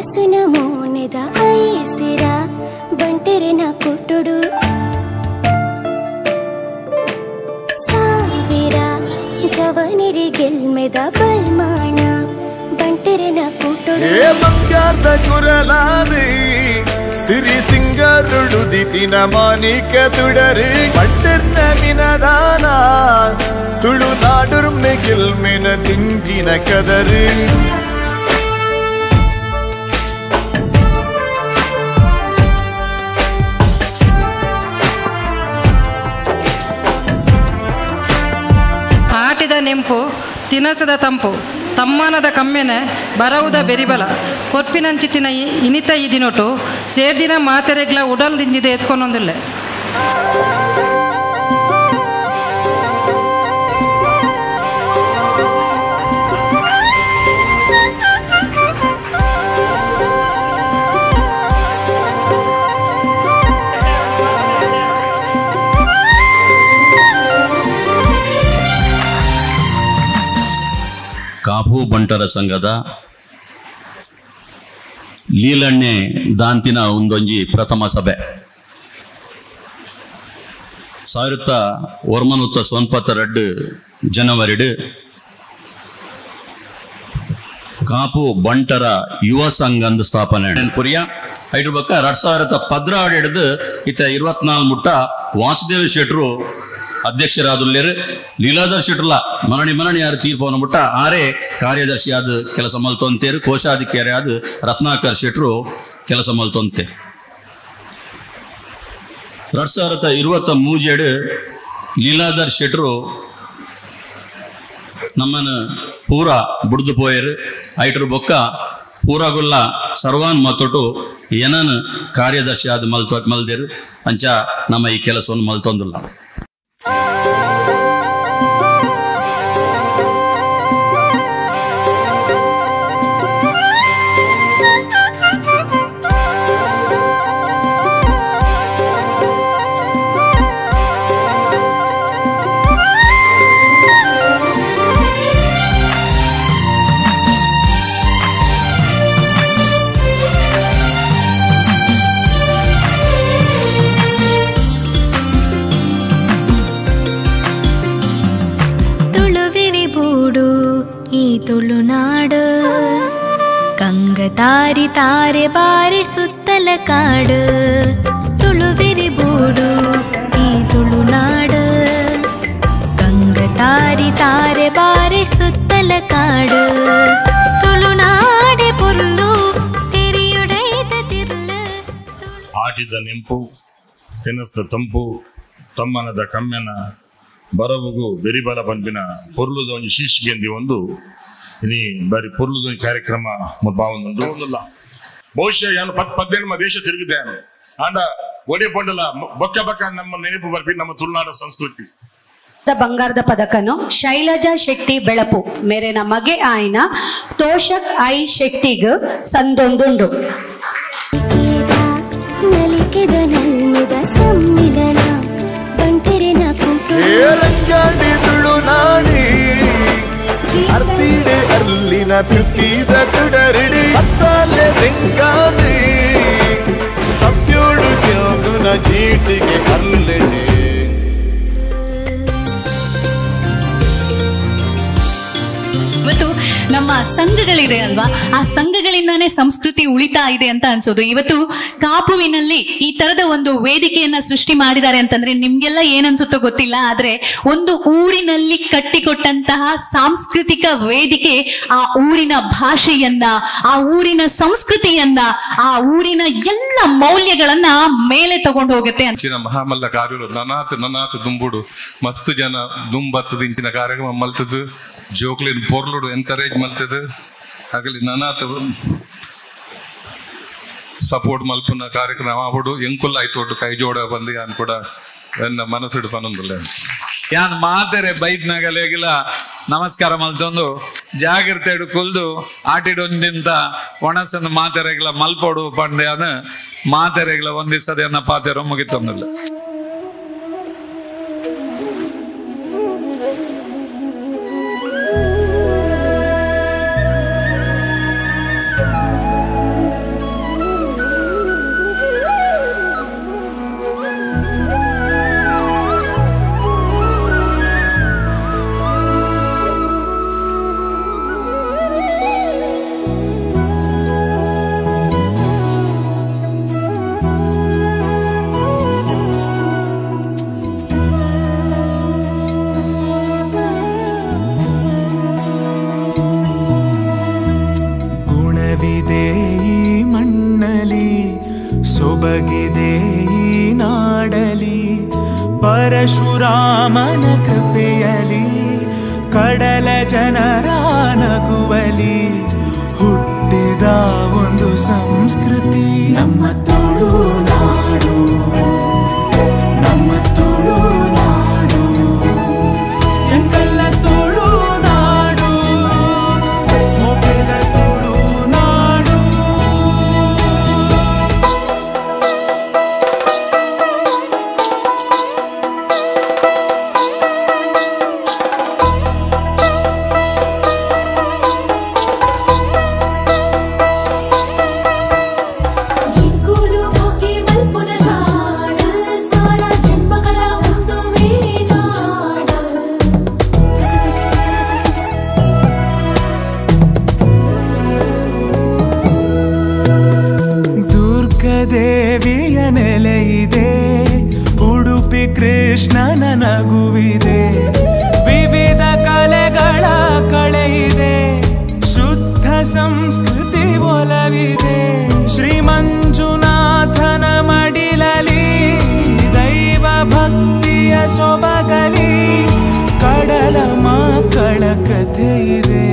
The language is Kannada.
ಮನಸ್ಸಿನ ಮೌನದ ಐಸಿರ ಬಂಟೆರೆನ ಕೊಟ್ಟುಡು ಸಾವಿರ ಜವನಿರಿ ಗೆಲ್ಮೆದ ಬಲ್ಮಾಣ ಬಂಟೆರೆನ ಕೊಟ್ಟುಡು ಬಂಗಾರದ ಕುರಲಾದಿ ಸಿರಿ ಸಿಂಗರುಡು ದಿತಿನ ಮಾನಿಕ ತುಡರಿ ಬಂಟೆರ್ನ ಮಿನದಾನ ತುಳುನಾಡುರ್ಮೆ ಗೆಲ್ಮೆನ ತಿಂಜಿನ ಕದರಿ ಆಟಿದ ನೆಂಪು ತಿನಸದ ತಂಪು ತಮ್ಮನದ ಕಮ್ಮೆನೆ ಬರವುದ ಬೆರಿಬಲ ಕೊರ್ಪಿನಂಚಿ ತಿನ ಇನಿತ ಇದಿನೊಟ್ಟು ಸೇರ್ದಿನ ಮಾತೆರೆಗ್ಲ ಉಡಲ್ ದಿಂಜಿದೆ ಎತ್ಕೊಂಡೊಂದಿಲ್ಲ ಕಾಪು ಬಂಟರ ಸಂಘದ ಲೀಲಣ್ಣೆ ದಾಂತಿನ ಒಂದೊಂಜಿ ಪ್ರಥಮ ಸಭೆ 1992 ಜನವರಿ ಕಾಪು ಬಂಟರ ಯುವ ಸಂಘದ ಸ್ಥಾಪನೆ ಪುರಿಯ ಐದ್ರ ಬಕ್ಕ 2016 ಹಿಡಿದು ಇತ್ತ 24 ಮುಟ್ಟ ವಾಸುದೇವ ಶೆಟ್ರು ಅಧ್ಯಕ್ಷರಾದುಲ್ಲೇರು ಲೀಲಾಧರ್ ಶೆಟ್ರಲ್ಲ ಮರಣಿ ಯಾರು ತೀರ್ಪವನ್ನು ಬಿಟ್ಟ ಆರೇ ಕಾರ್ಯದರ್ಶಿಯಾದ ಕೆಲಸ ಮಲ್ತೊಂತೇರು ಕೋಶಾಧಿಕಾರಿ ಆದ ರತ್ನಾಕರ್ ಶೆಟ್ರು ಕೆಲಸ ಮಲ್ತೊಂತೆ 2023 ಲೀಲಾಧರ್ ಶೆಟ್ರು ನಮ್ಮನ್ನು ಪೂರ ಬುಡ್ದು ಪೋಯರು ಐಟ್ರ ಬೊಕ್ಕ ಪೂರಾಗುಲ್ಲ ಸರ್ವಾನ್ ಮತ್ತೊಟ್ಟು ಏನನು ಕಾರ್ಯದರ್ಶಿ ಆದ ಮಲ್ದೇರು ಅಂಚ ನಮ್ಮ ಈ ಕೆಲಸವನ್ನು ಮಲ್ತೊಂದಿಲ್ಲ ತುಳುನಾಡು ಕಂಗ ತಾರಿ ತಾರೆ ಬಾರಿ ಸುತ್ತಲ ಕಾಡು ತುಳುವಿರಿ ಬೂಡು ಈ ತುಳುನಾಡು ಕಂಗ ತಾರಿ ತಾರೆ ಬಾರಿ ಸುತ್ತಲ ಕಾಡು ತುಳುನಾಡೆ ಪುರ್ಲು ತೆರಿಯುಡೈತ ತಿರ್ಲು ಆಟಿದ ನೆಂಪು ತಿನಸ್ದ ತಂಪು ತಮ್ಮನದ ಕಮ್ಮೆನ ಬರವುಗು ಬೆರಿಬಲ ಪಂಪಿನ ಪೊರ್ಲುದೊಂದು ಶೀರ್ಷಿಗೆ ಒಂದು ಇನಿ ಬಾರಿ ಪೊರ್ಲುದೊಂದು ಕಾರ್ಯಕ್ರಮ ಬಾವೊಂದುಲ್ಲ ಬಹುಶಃ ಏನು 18 ದೇಶ ತಿರುಗಿದೆ ಆಂಡ ಒಡೆ ಪೊಂಡಲ ಬೊಕ್ಕ ನಮ್ಮ ನೆನಪು ಬರ್ಬಿ ನಮ್ಮ ತುಳುನಾಡ ಸಂಸ್ಕೃತಿ ಬಂಗಾರದ ಪದಕನು ಶೈಲಜಾ ಶೆಟ್ಟಿ ಬೆಳಪು ಮೇರೆನ ಮಗೆ ಆಯ್ನ ತೋಷಕ್ ಐ ಶೆಟ್ಟಿಗ್ ಸಂದೊಂದುಂಡು ಸಮ್ಮಿಲನ ಬಂಟೆರೆನ ಏಳಂಗಾಡಿ ತುಳುನಾಡಿ ಅರ್ತಿಡೆ ಅಲ್ಲಿನ ಪಿರ್ತಿದ ತುಡರಿಡಿ ಅತ್ತಲೆ ಬೆಂಗಾದಿ ಸಬ್ಯೋಡು ಕೇಳುನ ಜೀಟಿಗೆ ಅಲ್ಲೆಡೆ ಇವತ್ತು ನಮ್ಮ ಸಂಘಗಳಿದೆ ಅಲ್ವಾ, ಆ ಸಂಘಗಳಿಂದಾನೇ ಸಂಸ್ಕೃತಿ ಉಳಿತಾ ಇದೆ ಅಂತ ಅನ್ಸೋದು. ಇವತ್ತು ಕಾಪುವಿನಲ್ಲಿ ಈ ತರದ ಒಂದು ವೇದಿಕೆಯನ್ನ ಸೃಷ್ಟಿ ಮಾಡಿದ್ದಾರೆ ಅಂತಂದ್ರೆ ನಿಮ್ಗೆಲ್ಲ ಏನನ್ಸುತ್ತೋ ಗೊತ್ತಿಲ್ಲ, ಆದ್ರೆ ಒಂದು ಊರಿನಲ್ಲಿ ಕಟ್ಟಿಕೊಟ್ಟಂತಹ ಸಾಂಸ್ಕೃತಿಕ ವೇದಿಕೆ ಆ ಊರಿನ ಭಾಷೆಯನ್ನ, ಆ ಊರಿನ ಸಂಸ್ಕೃತಿಯನ್ನ, ಆ ಊರಿನ ಎಲ್ಲ ಮೌಲ್ಯಗಳನ್ನ ಮೇಲೆ ತಗೊಂಡು ಹೋಗುತ್ತೆ ಅಂತ. ಮಹಾಮಲ್ಲ ಕಾರ್ಯ ನನಾತ್ ದುಂಬುಡು ಮಸ್ತ್ ಜನ ದುಂಬತ್ತದ ಇಂಚಿನ ಕಾರ್ಯಕ್ರಮ ಮಲ್ತದ್ದು ಜೋಕ್ಲಿನ ಪೊರ್ಲುಡು ಎನ್ಕರೇಜ್ ಮಲ್ತದ್ದು ಆಗಲಿ ನನಾತ್ ಸಪೋರ್ಟ್ ಮಲ್ಪನ ಕಾರ್ಯಕ್ರಮ ಆಬಿಡು ಎಂಕುಲ್ಲ ಆಯ್ತು ಕೈ ಜೋಡ ಬಂದು ಯಾನ್ ಕೂಡ ಎನ್ನ ಮನಸ್ಸಿಡು ಪನ್ನೊಂದಿಲ್ಲ ಯಾನ್ ಮಾತೆರೆ ಬೈದ್ನಾಗಲೇಗಿಲ್ಲ ನಮಸ್ಕಾರ ಮಲ್ತೊಂದು ಜಾಗ್ರತೆ ಕುಲ್ದು ಆಟಿಡೊಂದಿಂತ ಒಣಸಂದು ಮಾತೆರೆಗ್ಲ ಮಲ್ಪೋಡು ಪಂಡೆ ಅದ ಮಾತೆರೆಗ್ಲ ಒಂದಿಸದೆ ಅನ್ನ ಪಾತೆರ ಮುಗಿತೊಂದಿಲ್ಲ. ಸೊಬಗಿದೆ ಈ ನಾಡಲಿ ಪರಶುರಾಮನ ಕೃಪೆಯಲಿ ಕಡಲ ಜನರ ನಗುವಲಿ ಹುಟ್ಟಿದ ಒಂದು ಸಂಸ್ಕೃತಿ ನಮ್ಮ ತುಳುನಾಡು ನಮ್ಮ ತುಳುನಾಡು ಎಂಕಲ್ಲ ತುಳುನಾಡು ಮೊಗೆದ ತುಳುನಾಡು ದೇವಿಯ ನೆಲೆಯಿದೆ ಉಡುಪಿ ಕೃಷ್ಣನ ನಗುವಿದೆ ವಿವಿಧ ಕಲೆಗಳ ಕಳೆಯಿದೆ ಶುದ್ಧ ಸಂಸ್ಕೃತಿ ಒಲವಿದೆ ಶ್ರೀ ಮಂಜುನಾಥನ ಮಡಿಲಲಿ ದೈವ ಭಕ್ತಿಯ ಸೊಬಗಲಿ ಕಡಲ ಮಕ್ಕಳ ಕಥೆ ಇದೆ